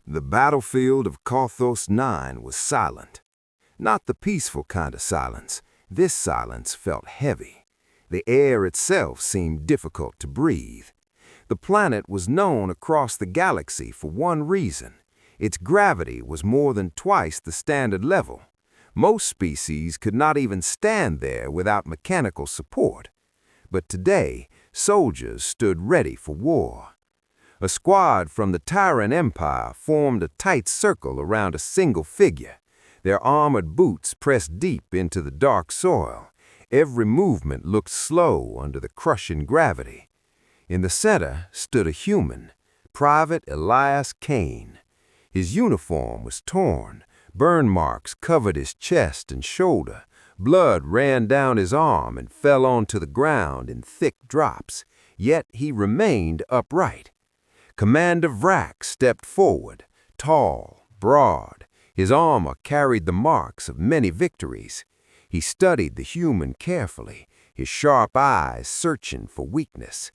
The battlefield of Karthos 9 was silent. Not the peaceful kind of silence. This silence felt heavy. The air itself seemed difficult to breathe. The planet was known across the galaxy for one reason. Its gravity was more than twice the standard level. Most species could not even stand there without mechanical support. But today, soldiers stood ready for war. A squad from the Tyrant Empire formed a tight circle around a single figure. Their armored boots pressed deep into the dark soil. Every movement looked slow under the crushing gravity. In the center stood a human, Private Elias Kane. His uniform was torn. Burn marks covered his chest and shoulder. Blood ran down his arm and fell onto the ground in thick drops. Yet he remained upright. Commander Vrak stepped forward, tall, broad. His armor carried the marks of many victories. He studied the human carefully, his sharp eyes searching for weakness.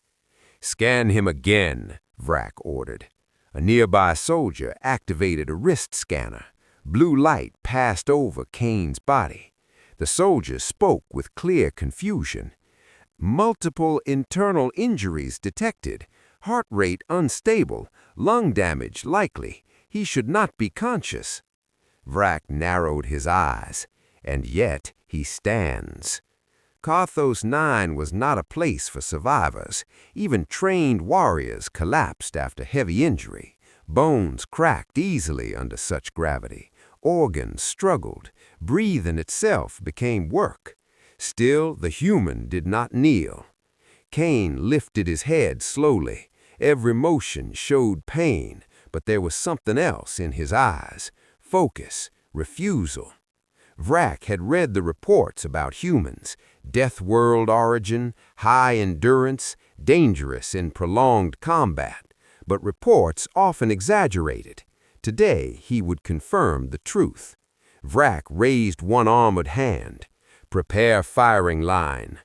"Scan him again," Vrak ordered. A nearby soldier activated a wrist scanner. Blue light passed over Kane's body. The soldier spoke with clear confusion. "Multiple internal injuries detected. Heart rate unstable. Lung damage likely. He should not be conscious." Vrak narrowed his eyes. "And yet he stands." Karthos 9 was not a place for survivors. Even trained warriors collapsed after heavy injury. Bones cracked easily under such gravity. Organs struggled. Breathing itself became work. Still, the human did not kneel. Kane lifted his head slowly. Every motion showed pain, but there was something else in his eyes. Focus, refusal. Vrak had read the reports about humans. Deathworld origin, high endurance, dangerous in prolonged combat. But reports often exaggerated. Today, he would confirm the truth. Vrak raised one armored hand. "Prepare firing line."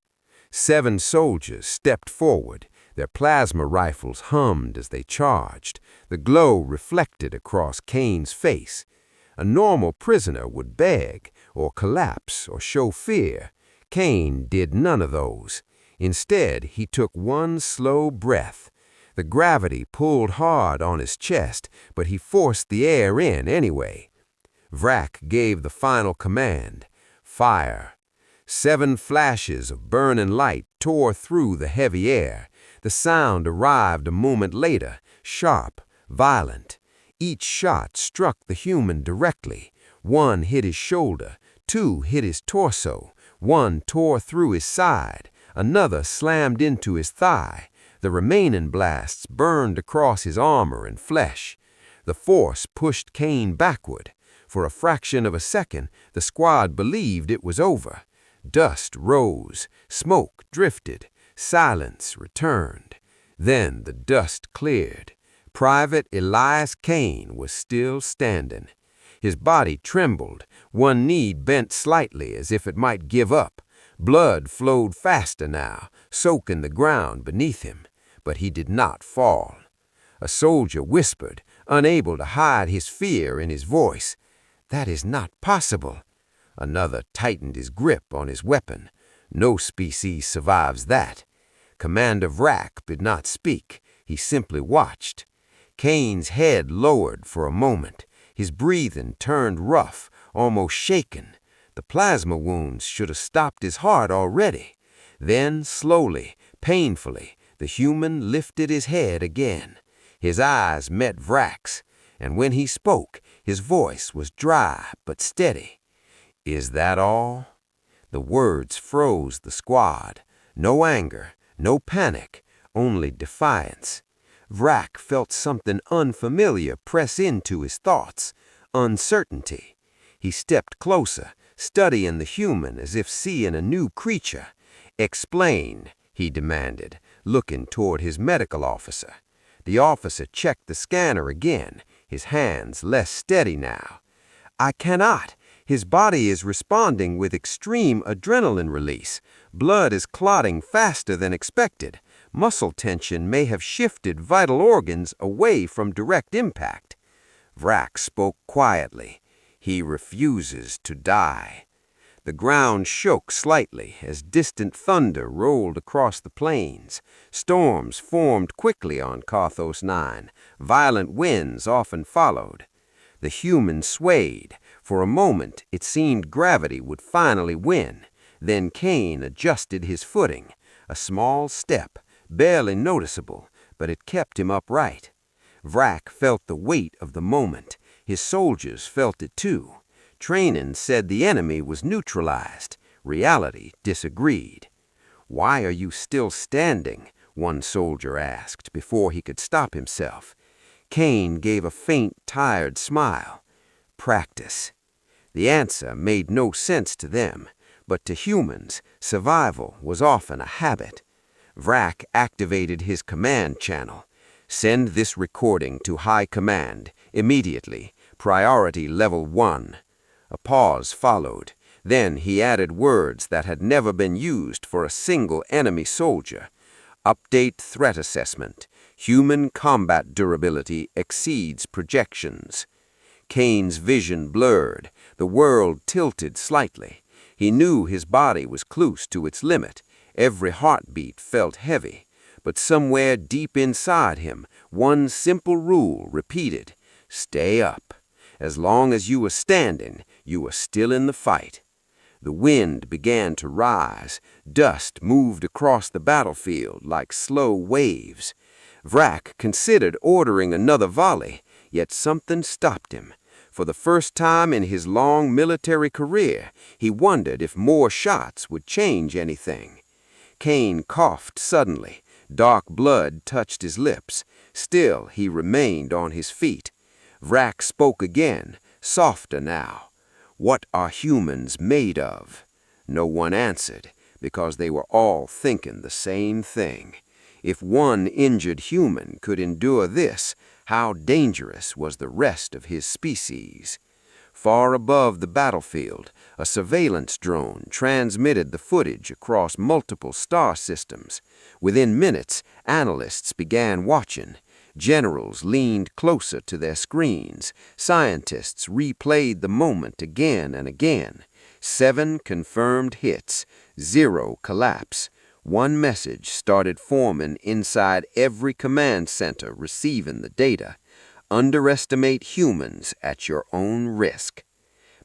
7 soldiers stepped forward. Their plasma rifles hummed as they charged. The glow reflected across Kane's face. A normal prisoner would beg, or collapse, or show fear. Kane did none of those. Instead, he took one slow breath. The gravity pulled hard on his chest, but he forced the air in anyway. Vrak gave the final command: "Fire." 7 flashes of burning light tore through the heavy air. The sound arrived a moment later, sharp, violent. Each shot struck the human directly. 1 hit his shoulder, 2 hit his torso, 1 tore through his side, another slammed into his thigh. The remaining blasts burned across his armor and flesh. The force pushed Kane backward. For a fraction of a second, the squad believed it was over. Dust rose, smoke drifted, silence returned. Then the dust cleared. Private Elias Kane was still standing. His body trembled, one knee bent slightly as if it might give up. Blood flowed faster now, soaking the ground beneath him. But he did not fall. A soldier whispered, unable to hide his fear in his voice. "That is not possible." Another tightened his grip on his weapon. "No species survives that." Commander Vrak did not speak. He simply watched. Kane's head lowered for a moment. His breathing turned rough, almost shaken. The plasma wounds should have stopped his heart already. Then, slowly, painfully, the human lifted his head again. His eyes met Vrak's, and when he spoke, his voice was dry but steady. "Is that all?" The words froze the squad. No anger, no panic, only defiance. Vrak felt something unfamiliar press into his thoughts, uncertainty. He stepped closer, studying the human as if seeing a new creature. "Explain," he demanded, looking toward his medical officer. The officer checked the scanner again, his hands less steady now. "I cannot. His body is responding with extreme adrenaline release. Blood is clotting faster than expected. Muscle tension may have shifted vital organs away from direct impact." Vrak spoke quietly. He refuses to die. The ground shook slightly as distant thunder rolled across the plains. Storms formed quickly on Carthos 9. Violent winds often followed. The humans swayed. For a moment, it seemed gravity would finally win. Then Kane adjusted his footing. A small step, barely noticeable, but it kept him upright. Vrak felt the weight of the moment. His soldiers felt it too. Training said the enemy was neutralized. Reality disagreed. "Why are you still standing?" one soldier asked before he could stop himself. Kane gave a faint, tired smile. "Practice." The answer made no sense to them, but to humans, survival was often a habit. Vrak activated his command channel. "Send this recording to High Command, immediately, priority level 1. A pause followed. Then he added words that had never been used for a single enemy soldier. "Update threat assessment. Human combat durability exceeds projections." Kane's vision blurred. The world tilted slightly. He knew his body was close to its limit. Every heartbeat felt heavy. But somewhere deep inside him, one simple rule repeated: stay up. As long as you were standing, you were still in the fight. The wind began to rise. Dust moved across the battlefield like slow waves. Vrak considered ordering another volley, yet something stopped him. For the first time in his long military career, he wondered if more shots would change anything. Kane coughed suddenly. Dark blood touched his lips. Still, he remained on his feet. Vrak spoke again, softer now. "What are humans made of?" No one answered, because they were all thinking the same thing. If one injured human could endure this, how dangerous was the rest of his species? Far above the battlefield, a surveillance drone transmitted the footage across multiple star systems. Within minutes, analysts began watching. Generals leaned closer to their screens. Scientists replayed the moment again and again. 7 confirmed hits, 0 collapse. One message started forming inside every command center receiving the data: underestimate humans at your own risk.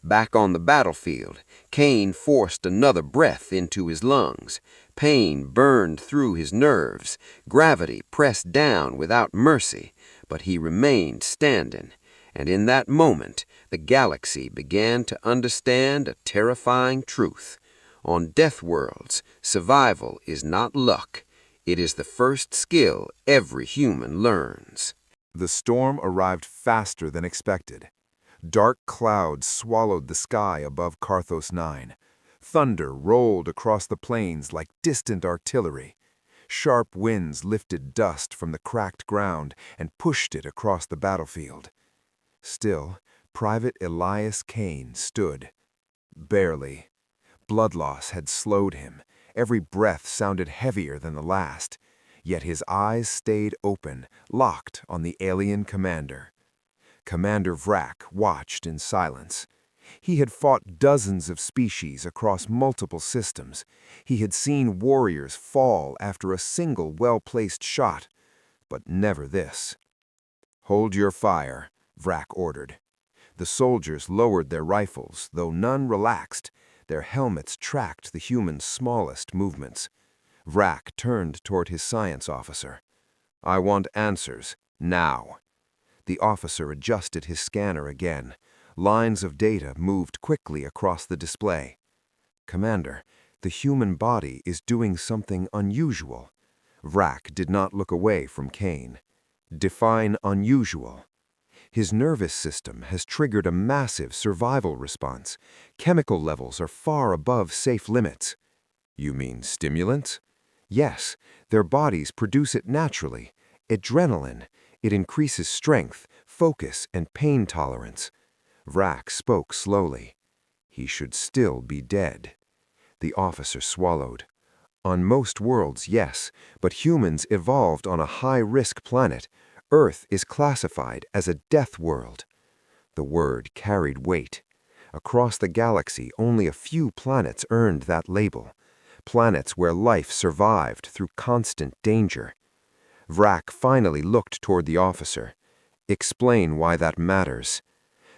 Back on the battlefield, Kane forced another breath into his lungs. Pain burned through his nerves. Gravity pressed down without mercy, but he remained standing. And in that moment, the galaxy began to understand a terrifying truth. On Deathworlds, survival is not luck. It is the first skill every human learns. The storm arrived faster than expected. Dark clouds swallowed the sky above Carthos 9. Thunder rolled across the plains like distant artillery. Sharp winds lifted dust from the cracked ground and pushed it across the battlefield. Still, Private Elias Kane stood. Barely. Blood loss had slowed him. Every breath sounded heavier than the last. Yet his eyes stayed open, locked on the alien commander. Commander Vrak watched in silence. He had fought dozens of species across multiple systems. He had seen warriors fall after a single well-placed shot, but never this. "Hold your fire," Vrak ordered. The soldiers lowered their rifles, though none relaxed. Their helmets tracked the human's smallest movements. Vrak turned toward his science officer. "I want answers, now." The officer adjusted his scanner again. Lines of data moved quickly across the display. "Commander, the human body is doing something unusual." Vrak did not look away from Kane. "Define unusual." "His nervous system has triggered a massive survival response. Chemical levels are far above safe limits." "You mean stimulants?" "Yes, their bodies produce it naturally. Adrenaline. It increases strength, focus, and pain tolerance." Vrak spoke slowly. "He should still be dead." The officer swallowed. "On most worlds, yes, but humans evolved on a high-risk planet. Earth is classified as a death world." The word carried weight. Across the galaxy, only a few planets earned that label. Planets where life survived through constant danger. Vrak finally looked toward the officer. "Explain why that matters."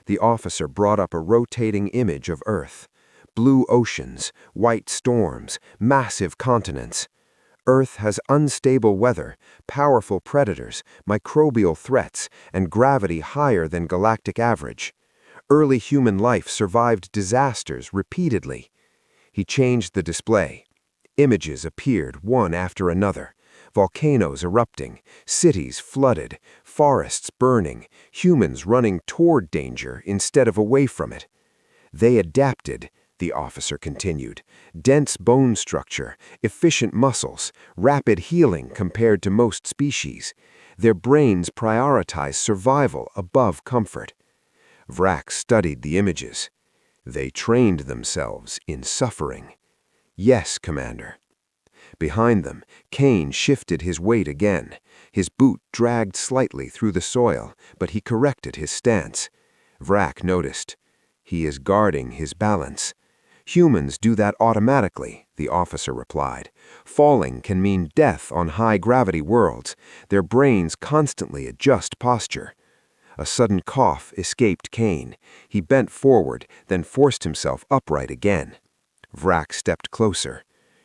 The officer brought up a rotating image of Earth. Blue oceans, white storms, massive continents. Earth has unstable weather, powerful predators, microbial threats, and gravity higher than galactic average. Early human life survived disasters repeatedly. He changed the display. Images appeared one after another. Volcanoes erupting, cities flooded, forests burning, humans running toward danger instead of away from it. "They adapted," the officer continued. "Dense bone structure, efficient muscles, rapid healing compared to most species. Their brains prioritize survival above comfort." Vrak studied the images. "They trained themselves in suffering." "Yes, Commander." Behind them, Kane shifted his weight again. His boot dragged slightly through the soil, but he corrected his stance. Vrak noticed. "He is guarding his balance." "Humans do that automatically," the officer replied. "Falling can mean death on high-gravity worlds. Their brains constantly adjust posture." A sudden cough escaped Kane. He bent forward, then forced himself upright again. Vrak stepped closer.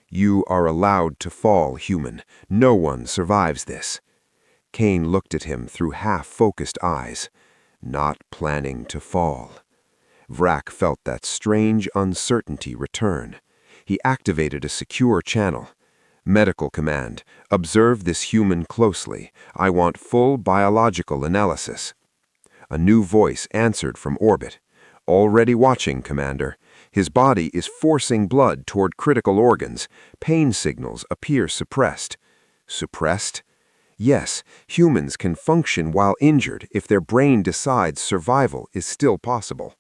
"You are allowed to fall, human. No one survives this." Kane looked at him through half-focused eyes. "Not planning to fall." Vrak felt that strange uncertainty return. He activated a secure channel. "Medical command, observe this human closely. I want full biological analysis." A new voice answered from orbit. "Already watching, Commander. His body is forcing blood toward critical organs. Pain signals appear suppressed." "Suppressed?" "Yes, humans can function while injured if their brain decides survival is still possible."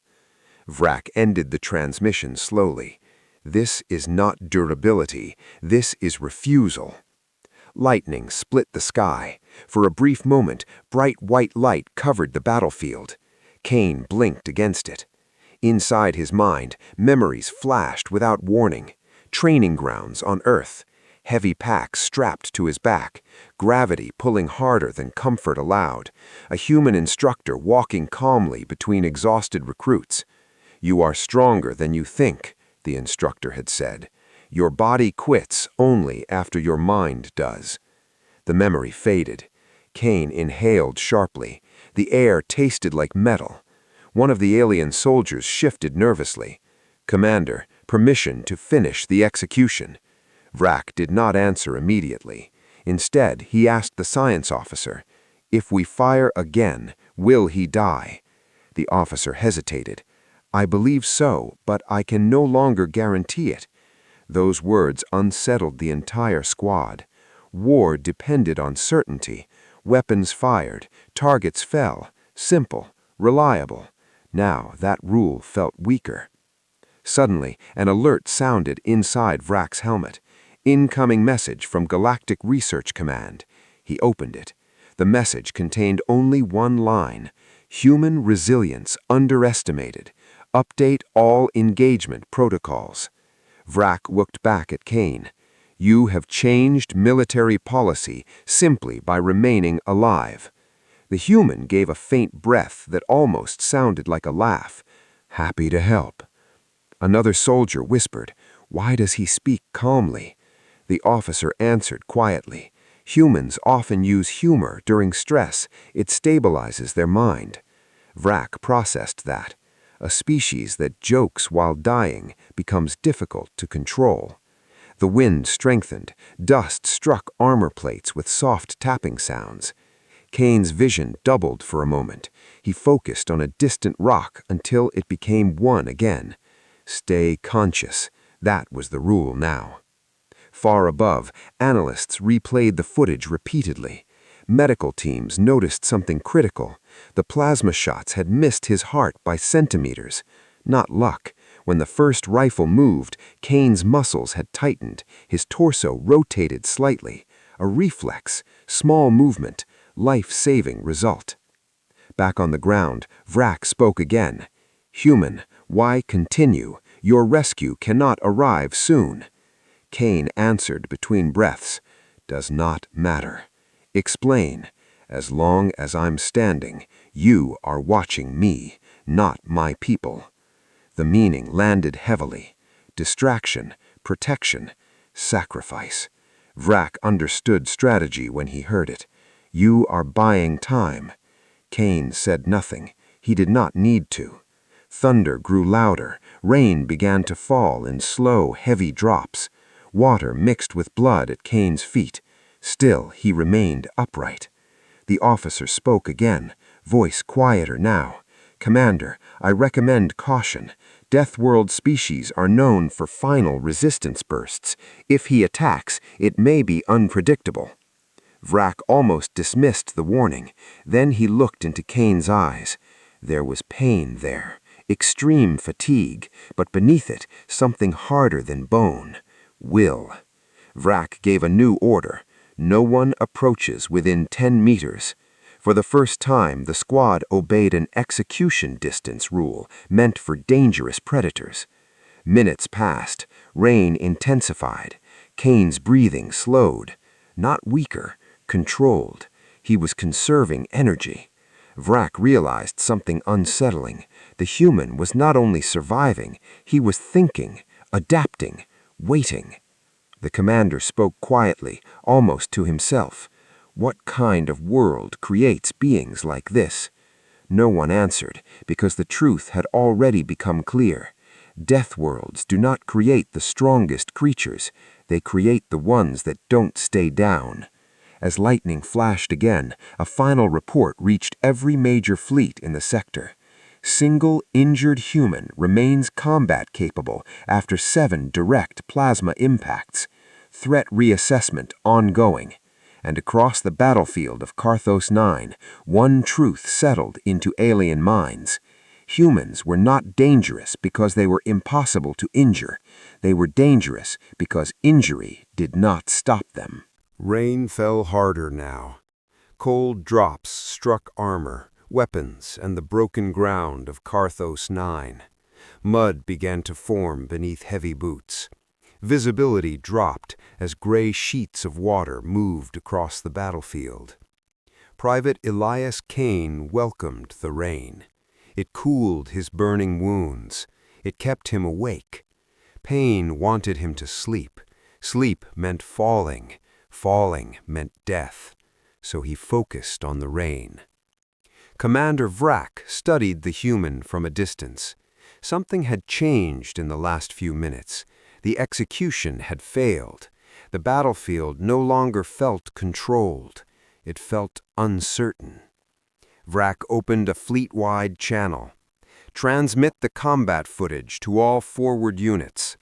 Vrak ended the transmission slowly. "This is not durability. This is refusal." Lightning split the sky. For a brief moment, bright white light covered the battlefield. Kane blinked against it. Inside his mind, memories flashed without warning. Training grounds on Earth. Heavy packs strapped to his back. Gravity pulling harder than comfort allowed. A human instructor walking calmly between exhausted recruits. "You are stronger than you think," the instructor had said. "Your body quits only after your mind does." The memory faded. Kane inhaled sharply. The air tasted like metal. One of the alien soldiers shifted nervously. "Commander, permission to finish the execution." Vrak did not answer immediately. Instead, he asked the science officer, "If we fire again, will he die?" The officer hesitated. "I believe so, but I can no longer guarantee it." Those words unsettled the entire squad. War depended on certainty. Weapons fired, targets fell. Simple, reliable. Now that rule felt weaker. Suddenly, an alert sounded inside Vrak's helmet. Incoming message from Galactic Research Command. He opened it. The message contained only one line. "Human resilience underestimated. Update all engagement protocols." Vrak looked back at Kane. "You have changed military policy simply by remaining alive." The human gave a faint breath that almost sounded like a laugh. "Happy to help." Another soldier whispered, "Why does he speak calmly?" The officer answered quietly, "Humans often use humor during stress. It stabilizes their mind." Vrak processed that. A species that jokes while dying becomes difficult to control. The wind strengthened. Dust struck armor plates with soft tapping sounds. Kane's vision doubled for a moment. He focused on a distant rock until it became one again. Stay conscious. That was the rule now. Far above, analysts replayed the footage repeatedly. Medical teams noticed something critical. The plasma shots had missed his heart by centimeters. Not luck. When the first rifle moved, Kane's muscles had tightened. His torso rotated slightly. A reflex, small movement, life-saving result. Back on the ground, Vrak spoke again. "Human, why continue? Your rescue cannot arrive soon." Kane answered between breaths. "Does not matter. Explain. As long as I'm standing, you are watching me, not my people." The meaning landed heavily. Distraction, protection, sacrifice. Vrak understood strategy when he heard it. "You are buying time." Kane said nothing. He did not need to. Thunder grew louder. Rain began to fall in slow, heavy drops. Water mixed with blood at Kane's feet. Still, he remained upright. The officer spoke again, voice quieter now. "Commander, I recommend caution. Deathworld species are known for final resistance bursts. If he attacks, it may be unpredictable." Vrak almost dismissed the warning. Then he looked into Kane's eyes. There was pain there, extreme fatigue, but beneath it, something harder than bone. Will. Vrak gave a new order. No one approaches within 10 meters. For the first time, the squad obeyed an execution distance rule meant for dangerous predators. Minutes passed. Rain intensified. Kane's breathing slowed. Not weaker, controlled. He was conserving energy. Vrak realized something unsettling. The human was not only surviving, he was thinking, adapting, waiting. The commander spoke quietly, almost to himself. What kind of world creates beings like this? No one answered, because the truth had already become clear. Deathworlds do not create the strongest creatures. They create the ones that don't stay down. As lightning flashed again, a final report reached every major fleet in the sector. Single injured human remains combat capable after 7 direct plasma impacts. Threat reassessment ongoing. And across the battlefield of Carthos 9, one truth settled into alien minds. Humans were not dangerous because they were impossible to injure. They were dangerous because injury did not stop them. Rain fell harder now. Cold drops struck armor, weapons, and the broken ground of Carthos 9. Mud began to form beneath heavy boots. Visibility dropped as gray sheets of water moved across the battlefield. Private Elias Kane welcomed the rain. It cooled his burning wounds. It kept him awake. Pain wanted him to sleep. Sleep meant falling. Falling meant death. So he focused on the rain. Commander Vrak studied the human from a distance. Something had changed in the last few minutes. The execution had failed. The battlefield no longer felt controlled. It felt uncertain. Vrak opened a fleet-wide channel. Transmit the combat footage to all forward units.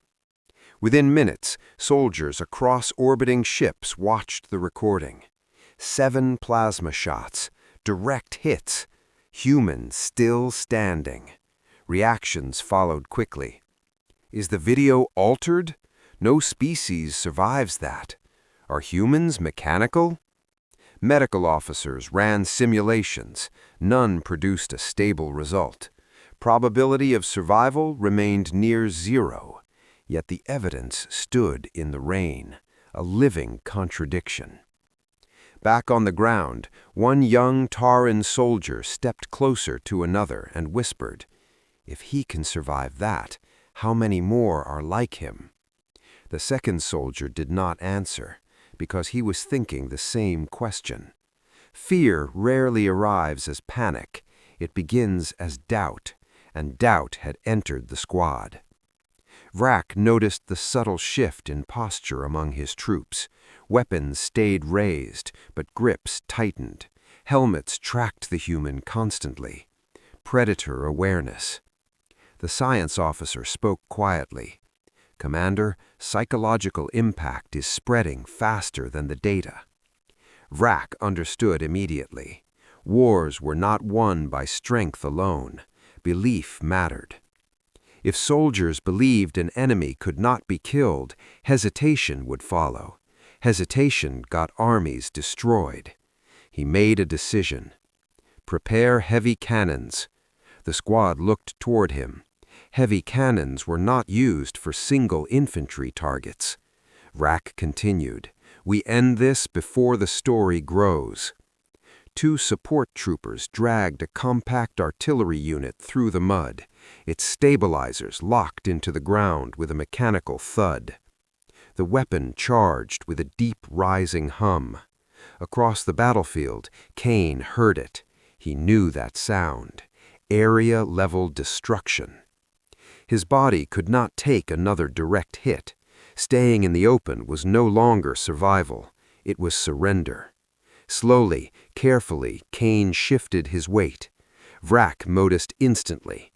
Within minutes, soldiers across orbiting ships watched the recording. 7 plasma shots, direct hits, humans still standing. Reactions followed quickly. Is the video altered? No species survives that. Are humans mechanical? Medical officers ran simulations. None produced a stable result. Probability of survival remained near 0. Yet the evidence stood in the rain, a living contradiction. Back on the ground, one young Taran soldier stepped closer to another and whispered, "If he can survive that, how many more are like him?" The second soldier did not answer, because he was thinking the same question. Fear rarely arrives as panic. It begins as doubt, and doubt had entered the squad. Vrak noticed the subtle shift in posture among his troops. Weapons stayed raised, but grips tightened. Helmets tracked the human constantly. Predator awareness. The science officer spoke quietly. "Commander, psychological impact is spreading faster than the data." Vrak understood immediately. Wars were not won by strength alone. Belief mattered. If soldiers believed an enemy could not be killed, hesitation would follow. Hesitation got armies destroyed. He made a decision. "Prepare heavy cannons." The squad looked toward him. Heavy cannons were not used for single infantry targets. Vrak continued, "We end this before the story grows." Two support troopers dragged a compact artillery unit through the mud, its stabilizers locked into the ground with a mechanical thud. The weapon charged with a deep rising hum. Across the battlefield, Kane heard it. He knew that sound. Area-level destruction. His body could not take another direct hit. Staying in the open was no longer survival. It was surrender. Slowly, carefully, Kane shifted his weight. Vrak noticed instantly.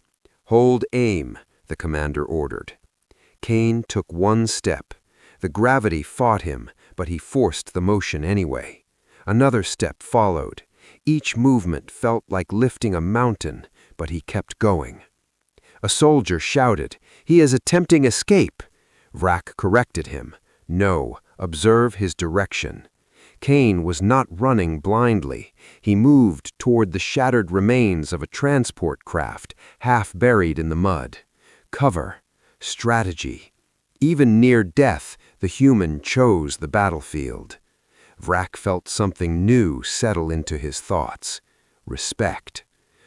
"Hold aim," the commander ordered. Kane took one step. The gravity fought him, but he forced the motion anyway. Another step followed. Each movement felt like lifting a mountain, but he kept going. A soldier shouted, "He is attempting escape!" Vrak corrected him. "No, observe his direction." Kane was not running blindly. He moved toward the shattered remains of a transport craft, half buried in the mud. Cover. Strategy. Even near death, the human chose the battlefield. Vrak felt something new settle into his thoughts. Respect.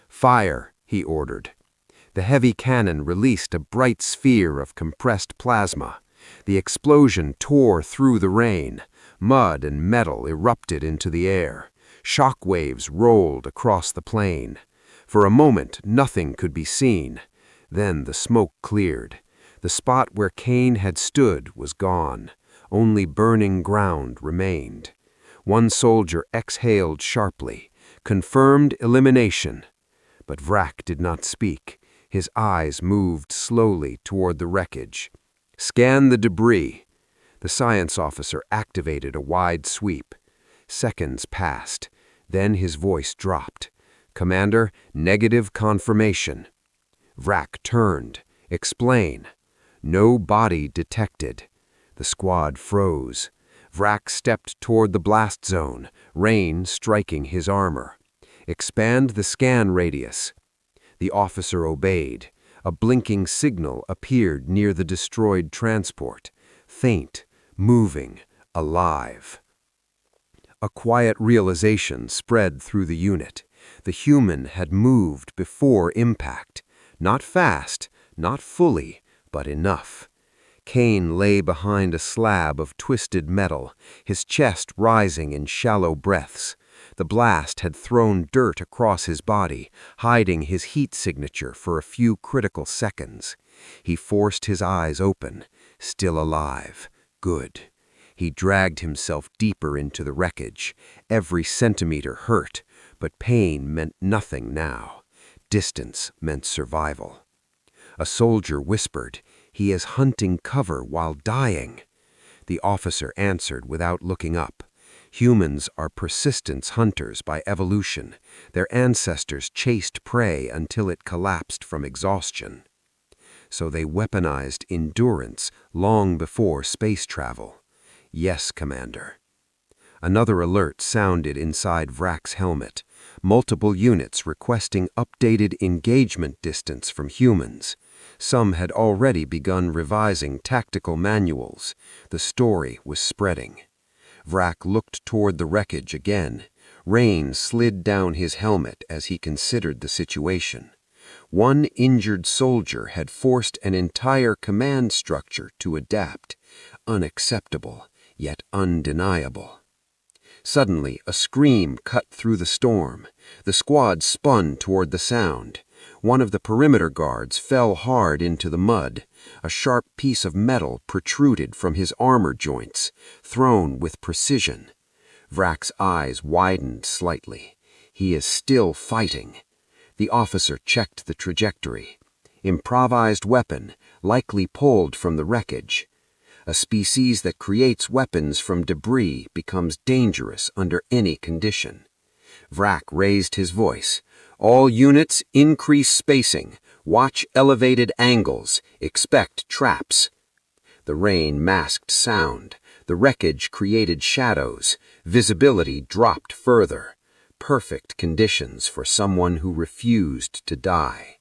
"Fire," he ordered. The heavy cannon released a bright sphere of compressed plasma. The explosion tore through the rain. Mud and metal erupted into the air. Shock waves rolled across the plain. For a moment, nothing could be seen. Then the smoke cleared. The spot where Kane had stood was gone. Only burning ground remained. One soldier exhaled sharply. Confirmed elimination. But Vrak did not speak. His eyes moved slowly toward the wreckage. "Scan the debris." The science officer activated a wide sweep. Seconds passed. Then his voice dropped. "Commander, negative confirmation." Vrak turned. "Explain." "No body detected." The squad froze. Vrak stepped toward the blast zone, rain striking his armor. "Expand the scan radius." The officer obeyed. A blinking signal appeared near the destroyed transport. Faint, moving, alive. A quiet realization spread through the unit. The human had moved before impact. Not fast, not fully, but enough. Kane lay behind a slab of twisted metal, his chest rising in shallow breaths. The blast had thrown dirt across his body, hiding his heat signature for a few critical seconds. He forced his eyes open. Still alive. Good. He dragged himself deeper into the wreckage. Every centimeter hurt, but pain meant nothing now. Distance meant survival. A soldier whispered, "He is hunting cover while dying." The officer answered without looking up. Humans are persistence hunters by evolution. Their ancestors chased prey until it collapsed from exhaustion. So they weaponized endurance long before space travel. "Yes, Commander." Another alert sounded inside Vrak's helmet. Multiple units requesting updated engagement distance from humans. Some had already begun revising tactical manuals. The story was spreading. Vrak looked toward the wreckage again. Rain slid down his helmet as he considered the situation. One injured soldier had forced an entire command structure to adapt. Unacceptable, yet undeniable. Suddenly, a scream cut through the storm. The squad spun toward the sound. One of the perimeter guards fell hard into the mud. A sharp piece of metal protruded from his armor joints, thrown with precision. Vrak's eyes widened slightly. He is still fighting. The officer checked the trajectory. Improvised weapon, likely pulled from the wreckage. A species that creates weapons from debris becomes dangerous under any condition. Vrak raised his voice. "All units, increase spacing. Watch elevated angles. Expect traps." The rain masked sound. The wreckage created shadows. Visibility dropped further. perfect conditions for someone who refused to die.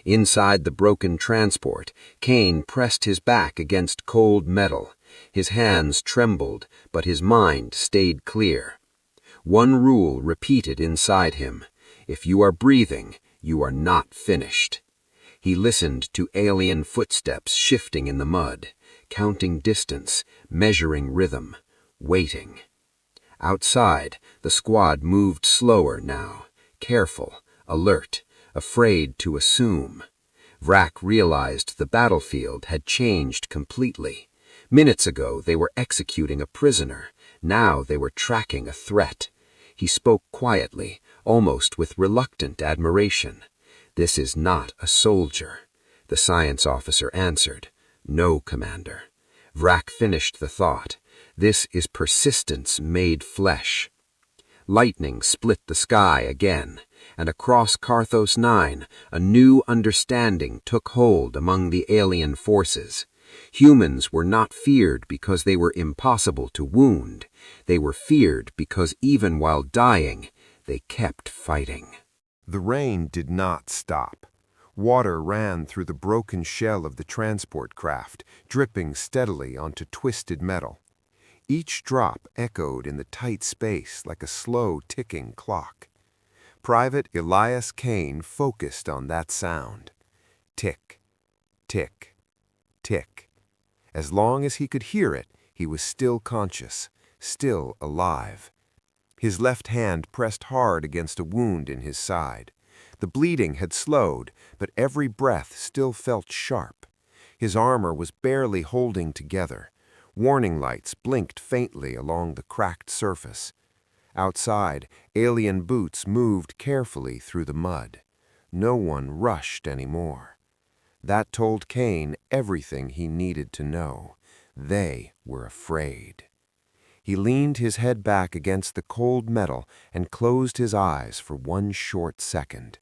Inside the broken transport, Kane pressed his back against cold metal. His hands trembled, but his mind stayed clear. One rule repeated inside him: if you are breathing, you are not finished. He listened to alien footsteps shifting in the mud, counting distance, measuring rhythm, waiting. Outside, the squad moved slower now, careful, alert, afraid to assume. Vrak realized the battlefield had changed completely. Minutes ago they were executing a prisoner. Now they were tracking a threat. He spoke quietly, almost with reluctant admiration. "This is not a soldier," the science officer answered. "No, Commander." Vrak finished the thought. "This is persistence made flesh." Lightning split the sky again, and across Carthos 9, a new understanding took hold among the alien forces. Humans were not feared because they were impossible to wound. They were feared because even while dying, they kept fighting. The rain did not stop. Water ran through the broken shell of the transport craft, dripping steadily onto twisted metal. Each drop echoed in the tight space like a slow ticking clock. Private Elias Kane focused on that sound. Tick, tick, tick. As long as he could hear it, he was still conscious, still alive. His left hand pressed hard against a wound in his side. The bleeding had slowed, but every breath still felt sharp. His armor was barely holding together. Warning lights blinked faintly along the cracked surface. Outside, alien boots moved carefully through the mud. No one rushed anymore. That told Kane everything he needed to know. They were afraid. He leaned his head back against the cold metal and closed his eyes for one short second.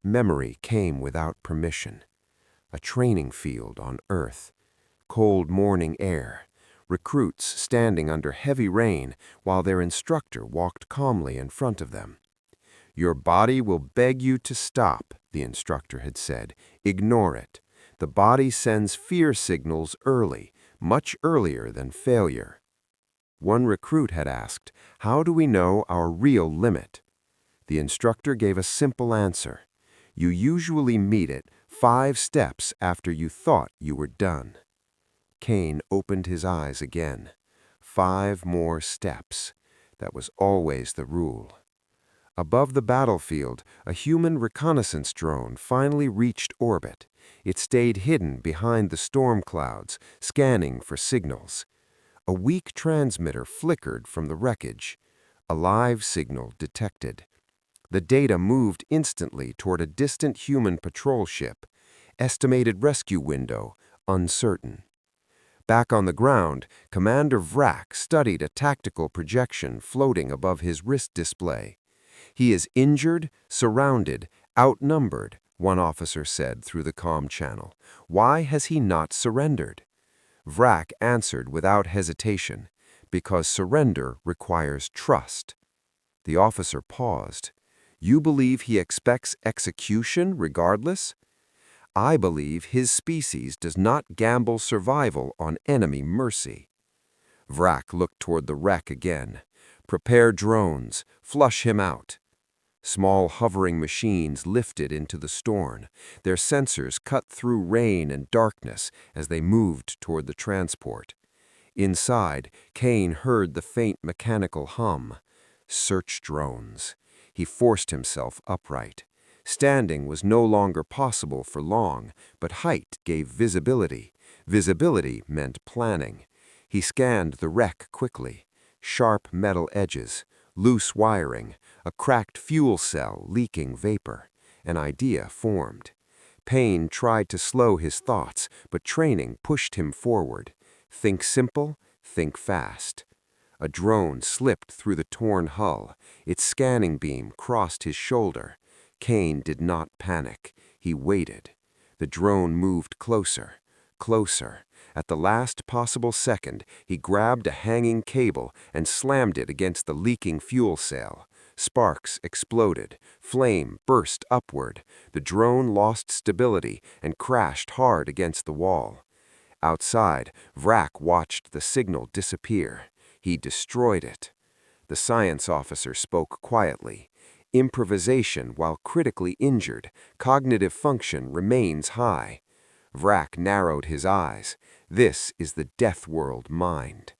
Memory came without permission. A training field on Earth. Cold morning air. Recruits standing under heavy rain while their instructor walked calmly in front of them. "Your body will beg you to stop," the instructor had said. "Ignore it. The body sends fear signals early, much earlier than failure." One recruit had asked, "How do we know our real limit?" The instructor gave a simple answer. "You usually meet it 5 steps after you thought you were done." Kane opened his eyes again. 5 more steps. That was always the rule. Above the battlefield, a human reconnaissance drone finally reached orbit. It stayed hidden behind the storm clouds, scanning for signals. A weak transmitter flickered from the wreckage. A live signal detected. The data moved instantly toward a distant human patrol ship. Estimated rescue window, uncertain. Back on the ground, Commander Vrak studied a tactical projection floating above his wrist display. "He is injured, surrounded, outnumbered," one officer said through the comm channel. "Why has he not surrendered?" Vrak answered without hesitation, "Because surrender requires trust." The officer paused. "You believe he expects execution regardless?" "I believe his species does not gamble survival on enemy mercy." Vrak looked toward the wreck again. "Prepare drones. Flush him out." Small hovering machines lifted into the storm. Their sensors cut through rain and darkness as they moved toward the transport. Inside, Kane heard the faint mechanical hum. Search drones. He forced himself upright. Standing was no longer possible for long, but height gave visibility. Visibility meant planning. He scanned the wreck quickly. Sharp metal edges, loose wiring, a cracked fuel cell leaking vapor. An idea formed. Pain tried to slow his thoughts, but training pushed him forward. Think simple, think fast. A drone slipped through the torn hull. Its scanning beam crossed his shoulder. Kane did not panic. He waited. The drone moved closer, closer. At the last possible second, he grabbed a hanging cable and slammed it against the leaking fuel cell. Sparks exploded, flame burst upward, the drone lost stability and crashed hard against the wall. Outside, Vrak watched the signal disappear. He destroyed it. The science officer spoke quietly. Improvisation, while critically injured, cognitive function remains high. Vrak narrowed his eyes. This is the Deathworld mind.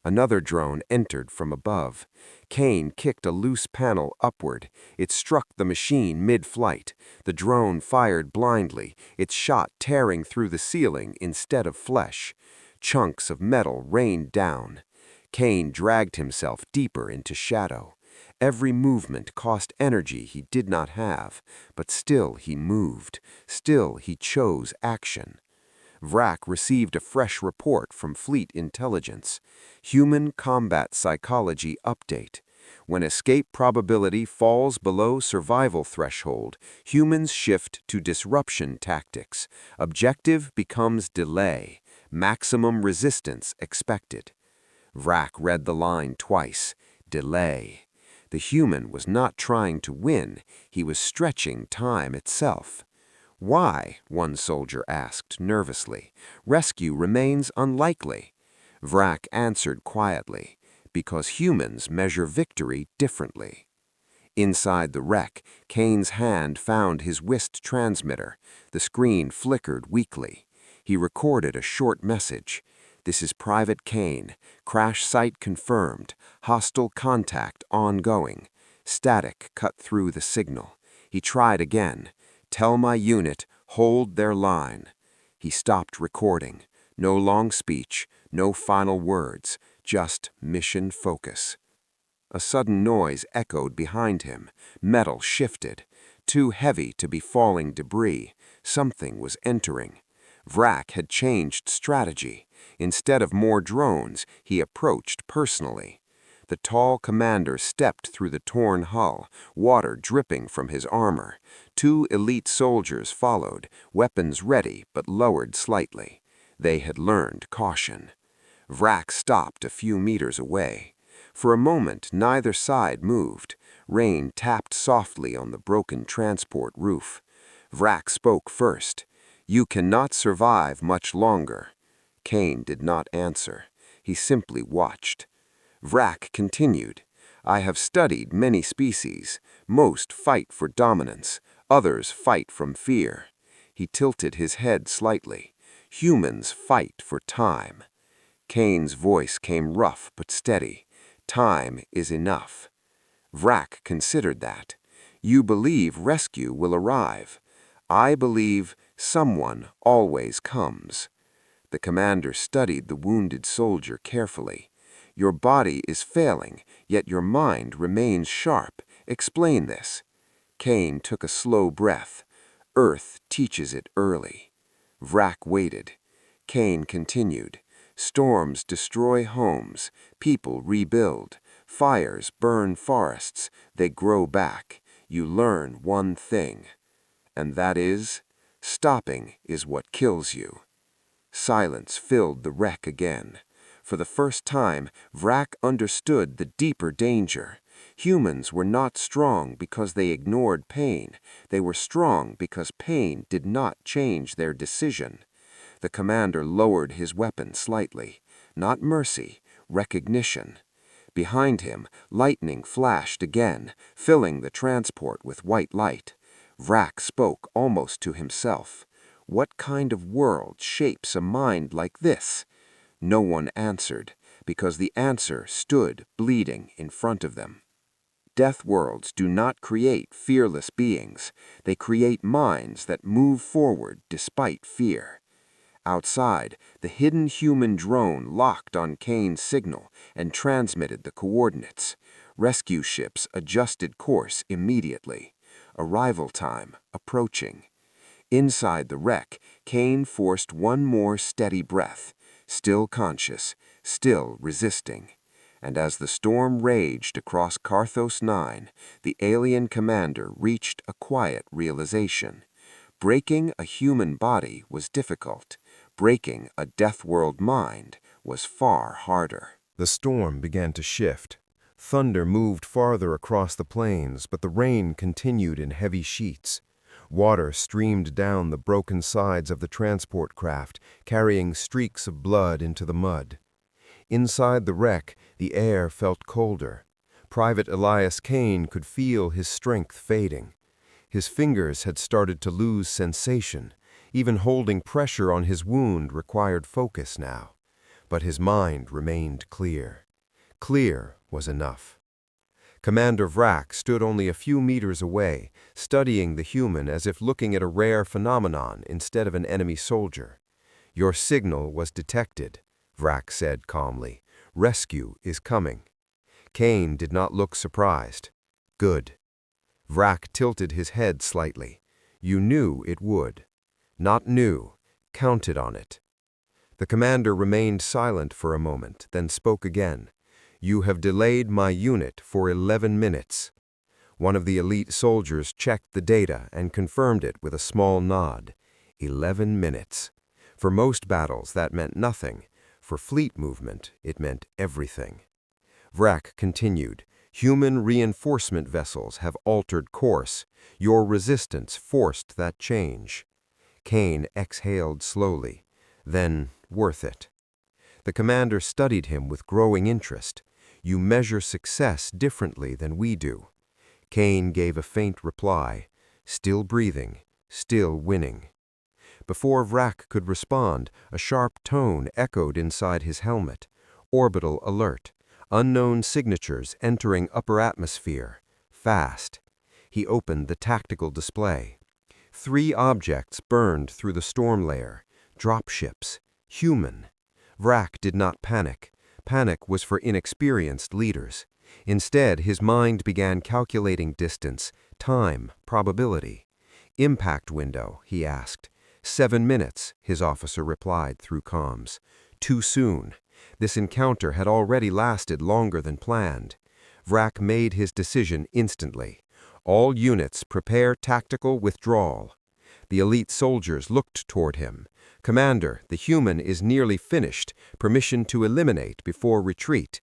Another drone entered from above. Kane kicked a loose panel upward. It struck the machine mid-flight. The drone fired blindly, its shot tearing through the ceiling instead of flesh. Chunks of metal rained down. Kane dragged himself deeper into shadow. Every movement cost energy he did not have, but still he moved. Still he chose action. Vrak received a fresh report from Fleet Intelligence. Human Combat Psychology Update. When escape probability falls below survival threshold, humans shift to disruption tactics. Objective becomes delay. Maximum resistance expected. Vrak read the line twice. Delay. The human was not trying to win, he was stretching time itself. Why? One soldier asked nervously. Rescue remains unlikely. Vrak answered quietly, because humans measure victory differently. Inside the wreck, Kane's hand found his whist transmitter. The screen flickered weakly. He recorded a short message. This is Private Kane. Crash site confirmed. Hostile contact ongoing. Static cut through the signal. He tried again. Tell my unit, hold their line. He stopped recording. No long speech, no final words, just mission focus. A sudden noise echoed behind him. Metal shifted. Too heavy to be falling debris. Something was entering. Vrak had changed strategy. Instead of more drones, he approached personally. The tall commander stepped through the torn hull, water dripping from his armor. Two elite soldiers followed, weapons ready but lowered slightly. They had learned caution. Vrak stopped a few meters away. For a moment, neither side moved. Rain tapped softly on the broken transport roof. Vrak spoke first. You cannot survive much longer. Kane did not answer. He simply watched. Vrak continued. I have studied many species. Most fight for dominance. Others fight from fear. He tilted his head slightly. Humans fight for time. Kane's voice came rough but steady. Time is enough. Vrak considered that. You believe rescue will arrive. I believe someone always comes. The commander studied the wounded soldier carefully. Your body is failing, yet your mind remains sharp. Explain this. Kane took a slow breath. Earth teaches it early. Vrak waited. Kane continued. Storms destroy homes. People rebuild. Fires burn forests. They grow back. You learn one thing. And that is, stopping is what kills you. Silence filled the wreck again. For the first time, Vrak understood the deeper danger. Humans were not strong because they ignored pain. They were strong because pain did not change their decision. The commander lowered his weapon slightly. Not mercy, recognition. Behind him, lightning flashed again, filling the transport with white light. Vrak spoke almost to himself. What kind of world shapes a mind like this? No one answered, because the answer stood bleeding in front of them. Death worlds do not create fearless beings. They create minds that move forward despite fear. Outside, the hidden human drone locked on Kane's signal and transmitted the coordinates. Rescue ships adjusted course immediately. Arrival time approaching. Inside the wreck, Kane forced one more steady breath, still conscious, still resisting. And as the storm raged across Carthos 9, the alien commander reached a quiet realization. Breaking a human body was difficult. Breaking a Deathworld mind was far harder. The storm began to shift. Thunder moved farther across the plains, but the rain continued in heavy sheets. Water streamed down the broken sides of the transport craft, carrying streaks of blood into the mud. Inside the wreck, the air felt colder. Private Elias Kane could feel his strength fading. His fingers had started to lose sensation. Even holding pressure on his wound required focus now. But his mind remained clear. Clear was enough. Commander Vrak stood only a few meters away, studying the human as if looking at a rare phenomenon instead of an enemy soldier. "Your signal was detected," Vrak said calmly. "Rescue is coming." Kane did not look surprised. "Good." Vrak tilted his head slightly. "You knew it would." "Not knew, counted on it." The commander remained silent for a moment, then spoke again. "You have delayed my unit for 11 minutes. One of the elite soldiers checked the data and confirmed it with a small nod. 11 minutes. For most battles, that meant nothing. For fleet movement, it meant everything. Vrak continued, "Human reinforcement vessels have altered course. Your resistance forced that change." Kane exhaled slowly. "Then, worth it." The commander studied him with growing interest. "You measure success differently than we do." Kane gave a faint reply. "Still breathing, still winning." Before Vrak could respond, a sharp tone echoed inside his helmet. Orbital alert. Unknown signatures entering upper atmosphere. Fast. He opened the tactical display. 3 objects burned through the storm layer. Dropships. Human. Vrak did not panic. Panic was for inexperienced leaders. Instead, his mind began calculating distance, time, probability. "Impact window," he asked. 7 minutes, his officer replied through comms. Too soon. This encounter had already lasted longer than planned. Vrak made his decision instantly. "All units prepare tactical withdrawal." The elite soldiers looked toward him. "Commander, the human is nearly finished. Permission to eliminate before retreat."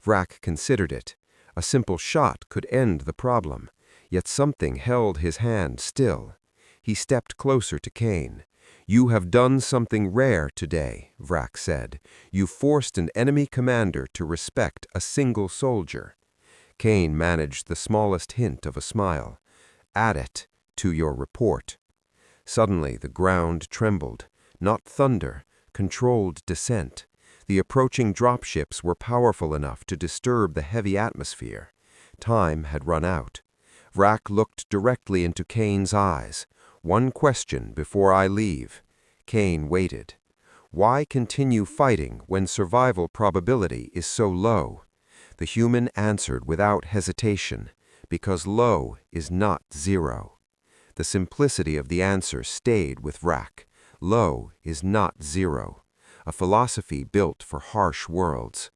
Vrak considered it. A simple shot could end the problem. Yet something held his hand still. He stepped closer to Kane. "You have done something rare today," Vrak said. "You forced an enemy commander to respect a single soldier." Kane managed the smallest hint of a smile. "Add it to your report." Suddenly the ground trembled. Not thunder, controlled descent. The approaching dropships were powerful enough to disturb the heavy atmosphere. Time had run out. Vrak looked directly into Kane's eyes. "One question before I leave." Kane waited. "Why continue fighting when survival probability is so low?" The human answered without hesitation, "Because low is not zero." The simplicity of the answer stayed with Vrak. Low is not zero. A philosophy built for harsh worlds.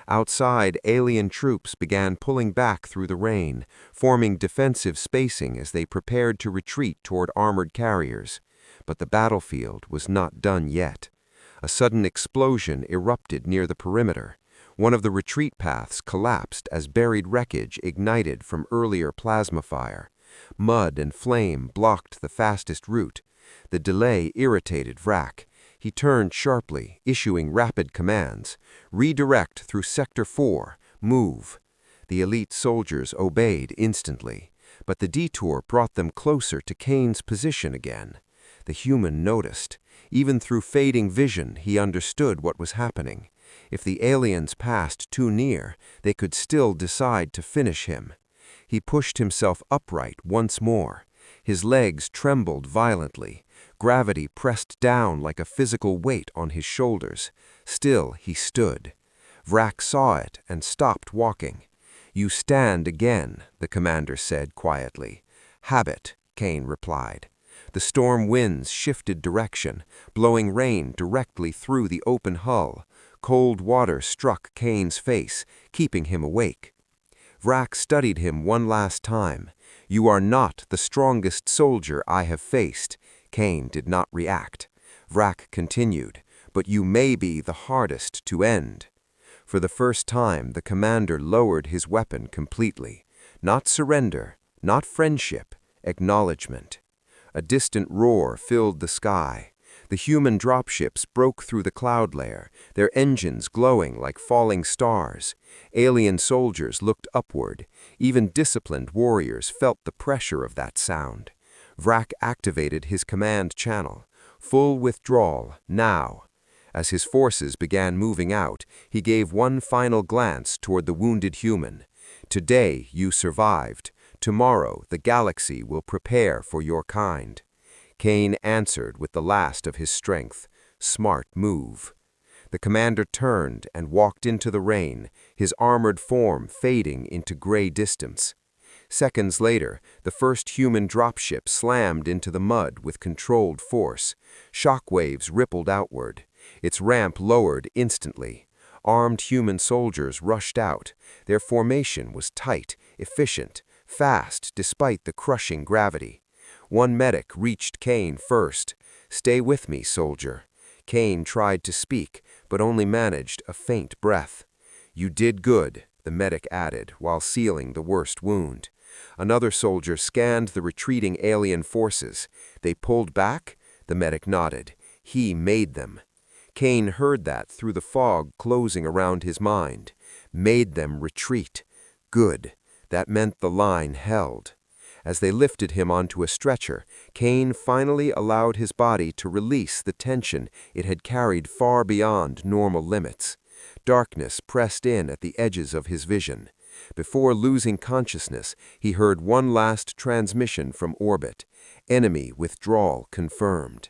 Outside, alien troops began pulling back through the rain, forming defensive spacing as they prepared to retreat toward armored carriers. But the battlefield was not done yet. A sudden explosion erupted near the perimeter. One of the retreat paths collapsed as buried wreckage ignited from earlier plasma fire. Mud and flame blocked the fastest route. The delay irritated Vrak. He turned sharply, issuing rapid commands. "Redirect through Sector 4. Move." The elite soldiers obeyed instantly. But the detour brought them closer to Kane's position again. The human noticed. Even through fading vision, he understood what was happening. If the aliens passed too near, they could still decide to finish him. He pushed himself upright once more. His legs trembled violently. Gravity pressed down like a physical weight on his shoulders. Still, he stood. Vrak saw it and stopped walking. "You stand again," the commander said quietly. "Habit," Kane replied. The storm winds shifted direction, blowing rain directly through the open hull. Cold water struck Kane's face, keeping him awake. Vrak studied him one last time. "You are not the strongest soldier I have faced." Kane did not react. Vrak continued, "But you may be the hardest to end." For the first time, the commander lowered his weapon completely. Not surrender, not friendship, acknowledgement. A distant roar filled the sky. The human dropships broke through the cloud layer, their engines glowing like falling stars. Alien soldiers looked upward. Even disciplined warriors felt the pressure of that sound. Vrak activated his command channel. Full withdrawal, now. As his forces began moving out, he gave one final glance toward the wounded human. Today you survived. Tomorrow the galaxy will prepare for your kind. Kane answered with the last of his strength. Smart move. The commander turned and walked into the rain, his armored form fading into gray distance. Seconds later, the first human dropship slammed into the mud with controlled force. Shockwaves rippled outward. Its ramp lowered instantly. Armed human soldiers rushed out. Their formation was tight, efficient, fast despite the crushing gravity. One medic reached Kane first. "Stay with me, soldier." Kane tried to speak, but only managed a faint breath. "You did good," the medic added, while sealing the worst wound. Another soldier scanned the retreating alien forces. "They pulled back?" The medic nodded. "He made them." Kane heard that through the fog closing around his mind. Made them retreat. Good. That meant the line held. As they lifted him onto a stretcher, Kane finally allowed his body to release the tension it had carried far beyond normal limits. Darkness pressed in at the edges of his vision. Before losing consciousness, he heard one last transmission from orbit. Enemy withdrawal confirmed.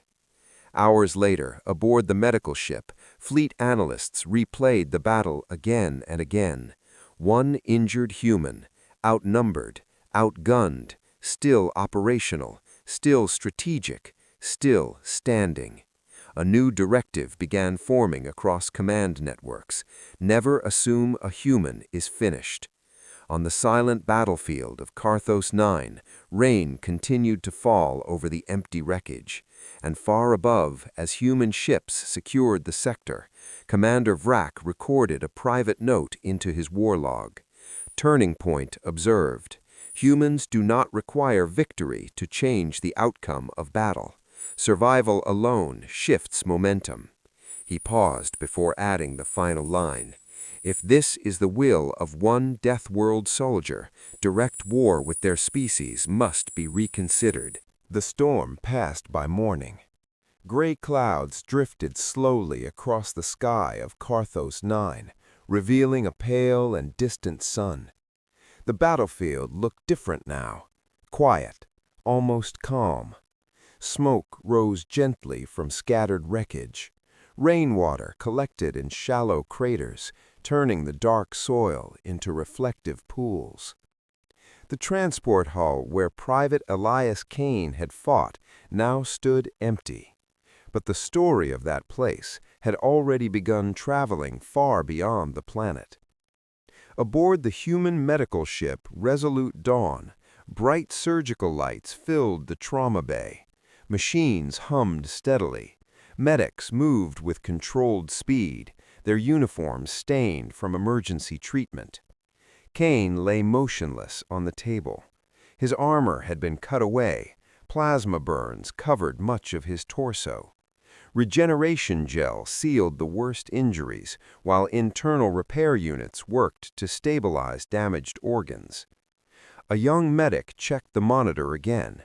Hours later, aboard the medical ship, fleet analysts replayed the battle again and again. One injured human, outnumbered, outgunned, still operational, still strategic, still standing. A new directive began forming across command networks. Never assume a human is finished. On the silent battlefield of Carthos 9, rain continued to fall over the empty wreckage. And far above, as human ships secured the sector, Commander Vrak recorded a private note into his war log. Turning point observed. Humans do not require victory to change the outcome of battle. Survival alone shifts momentum. He paused before adding the final line. If this is the will of one Deathworld soldier, direct war with their species must be reconsidered. The storm passed by morning. Gray clouds drifted slowly across the sky of Carthos 9, revealing a pale and distant sun. The battlefield looked different now, quiet, almost calm. Smoke rose gently from scattered wreckage. Rainwater collected in shallow craters, turning the dark soil into reflective pools. The transport hull where Private Elias Kane had fought now stood empty. But the story of that place had already begun traveling far beyond the planet. Aboard the human medical ship Resolute Dawn, bright surgical lights filled the trauma bay. Machines hummed steadily. Medics moved with controlled speed, their uniforms stained from emergency treatment. Kane lay motionless on the table. His armor had been cut away. Plasma burns covered much of his torso. Regeneration gel sealed the worst injuries, while internal repair units worked to stabilize damaged organs. A young medic checked the monitor again.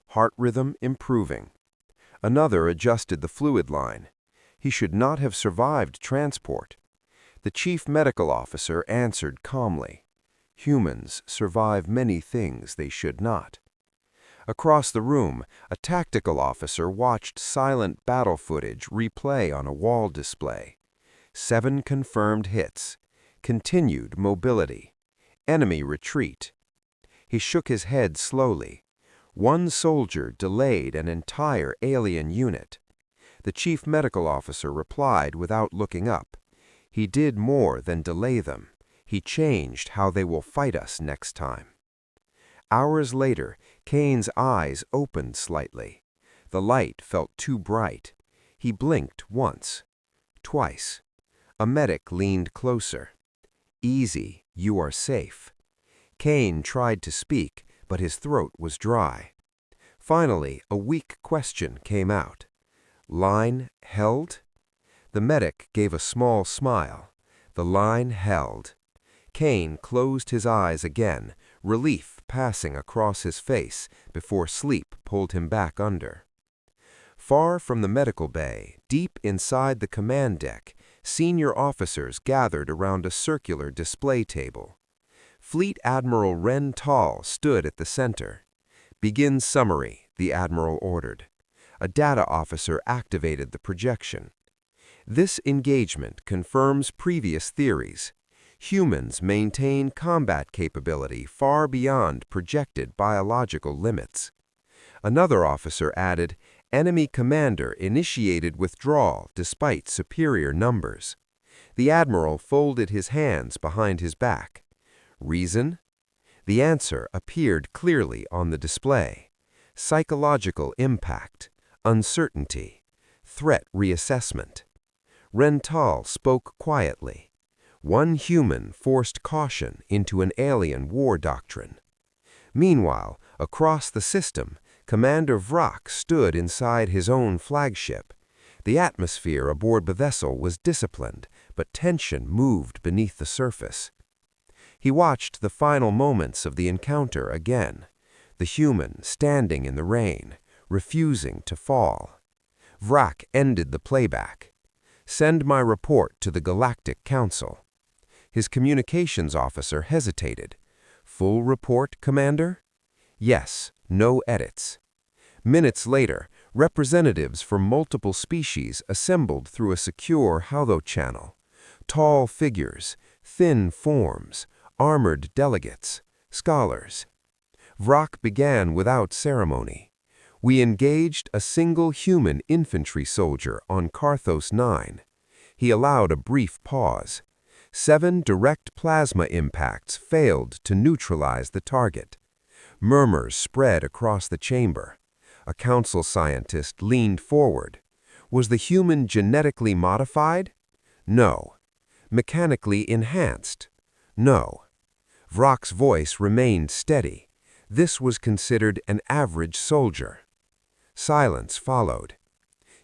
Heart rhythm improving. Another adjusted the fluid line. He should not have survived transport. The chief medical officer answered calmly. Humans survive many things they should not. Across the room, a tactical officer watched silent battle footage replay on a wall display. 7 confirmed hits. Continued mobility. Enemy retreat. He shook his head slowly. One soldier delayed an entire alien unit. The chief medical officer replied without looking up. He did more than delay them. He changed how they will fight us next time. Hours later, Kane's eyes opened slightly. The light felt too bright. He blinked once, twice. A medic leaned closer. "Easy, you are safe." Kane tried to speak, but his throat was dry. Finally, a weak question came out. "Line held?" The medic gave a small smile. The line held. Kane closed his eyes again, relief passing across his face before sleep pulled him back under. Far from the medical bay, deep inside the command deck, senior officers gathered around a circular display table. Fleet Admiral Ren Tal stood at the center. "Begin summary," the admiral ordered. A data officer activated the projection. "This engagement confirms previous theories. Humans maintain combat capability far beyond projected biological limits." Another officer added, "Enemy commander initiated withdrawal despite superior numbers." The admiral folded his hands behind his back. "Reason?" The answer appeared clearly on the display. "Psychological impact, uncertainty, threat reassessment." Ren Tal spoke quietly. One human forced caution into an alien war doctrine. Meanwhile, across the system, Commander Vrak stood inside his own flagship. The atmosphere aboard the vessel was disciplined, but tension moved beneath the surface. He watched the final moments of the encounter again, the human standing in the rain, refusing to fall. Vrak ended the playback. "Send my report to the Galactic Council." His communications officer hesitated. "Full report, Commander?" "Yes, no edits." Minutes later, representatives from multiple species assembled through a secure halo channel. Tall figures, thin forms, armored delegates, scholars. Vrak began without ceremony. "We engaged a single human infantry soldier on Carthos 9. He allowed a brief pause. 7 direct plasma impacts failed to neutralize the target. Murmurs spread across the chamber. A council scientist leaned forward. Was the human genetically modified? No. Mechanically enhanced? No. Vrak's voice remained steady. This was considered an average soldier. Silence followed.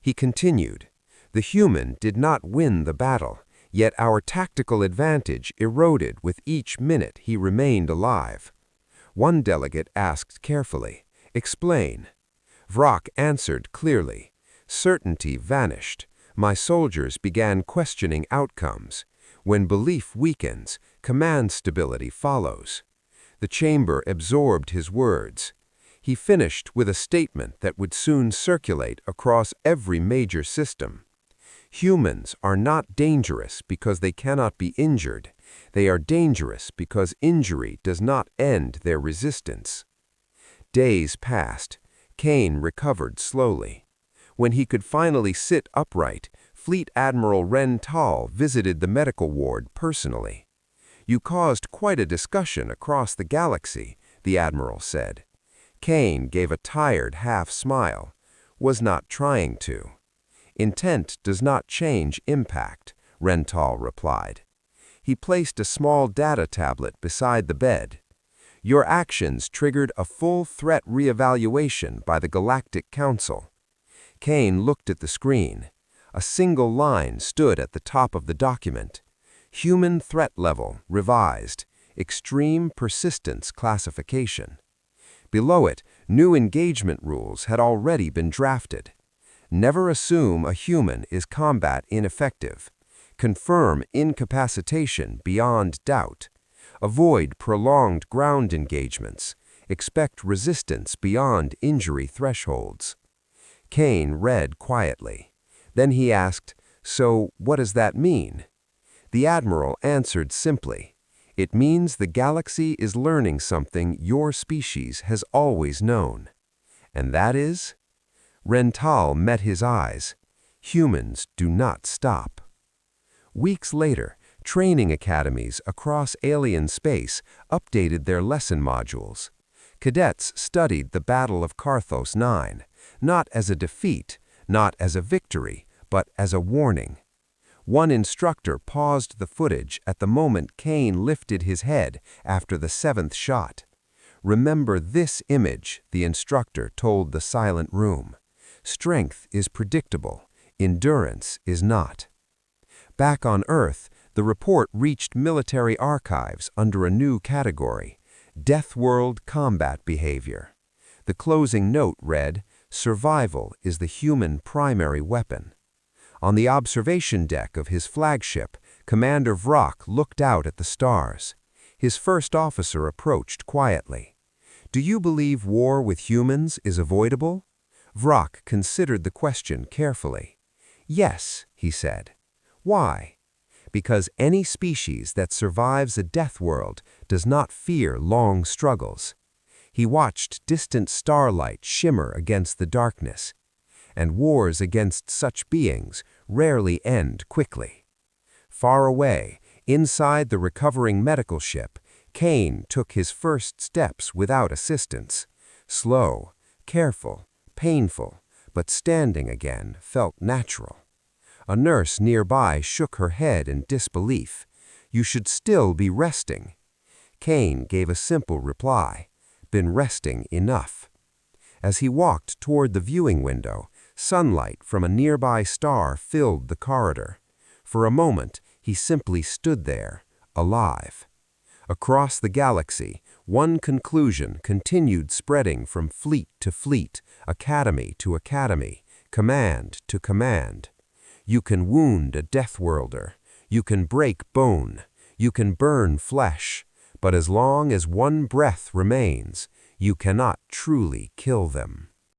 He continued, "The human did not win the battle, yet our tactical advantage eroded with each minute he remained alive." One delegate asked carefully, "Explain." Vrak answered clearly, "Certainty vanished. My soldiers began questioning outcomes. When belief weakens, command stability follows." The chamber absorbed his words. He finished with a statement that would soon circulate across every major system. "Humans are not dangerous because they cannot be injured. They are dangerous because injury does not end their resistance." Days passed. Kane recovered slowly. When he could finally sit upright, Fleet Admiral Ren Tal visited the medical ward personally. "You caused quite a discussion across the galaxy," the admiral said. Kane gave a tired half-smile. "Was not trying to." "Intent does not change impact," Ren Tal replied. He placed a small data tablet beside the bed. "Your actions triggered a full threat reevaluation by the Galactic Council." Kane looked at the screen. A single line stood at the top of the document. "Human threat level revised. Extreme persistence classification." Below it, new engagement rules had already been drafted. Never assume a human is combat ineffective. Confirm incapacitation beyond doubt. Avoid prolonged ground engagements. Expect resistance beyond injury thresholds. Kane read quietly. Then he asked, "So what does that mean?" The admiral answered simply, "It means the galaxy is learning something your species has always known." "And that is?" Ren Tal met his eyes. "Humans do not stop." Weeks later, training academies across alien space updated their lesson modules. Cadets studied the Battle of Carthos 9, not as a defeat, not as a victory, but as a warning. One instructor paused the footage at the moment Kane lifted his head after the 7th shot. "Remember this image," the instructor told the silent room. "Strength is predictable. Endurance is not." Back on Earth, the report reached military archives under a new category: Deathworld combat behavior. The closing note read, "Survival is the human primary weapon." On the observation deck of his flagship, Commander Vrock looked out at the stars. His first officer approached quietly. "Do you believe war with humans is avoidable?" Vrock considered the question carefully. "Yes," he said. "Why?" "Because any species that survives a death world does not fear long struggles." He watched distant starlight shimmer against the darkness. And wars against such beings rarely end quickly. Far away, inside the recovering medical ship, Kane took his first steps without assistance. Slow, careful, painful, but standing again felt natural. A nurse nearby shook her head in disbelief. "You should still be resting." Kane gave a simple reply: "Been resting enough." As he walked toward the viewing window, sunlight from a nearby star filled the corridor. For a moment, he simply stood there, alive. Across the galaxy, one conclusion continued spreading from fleet to fleet, academy to academy, command to command. You can wound a Deathworlder, you can break bone, you can burn flesh, but as long as one breath remains, you cannot truly kill them.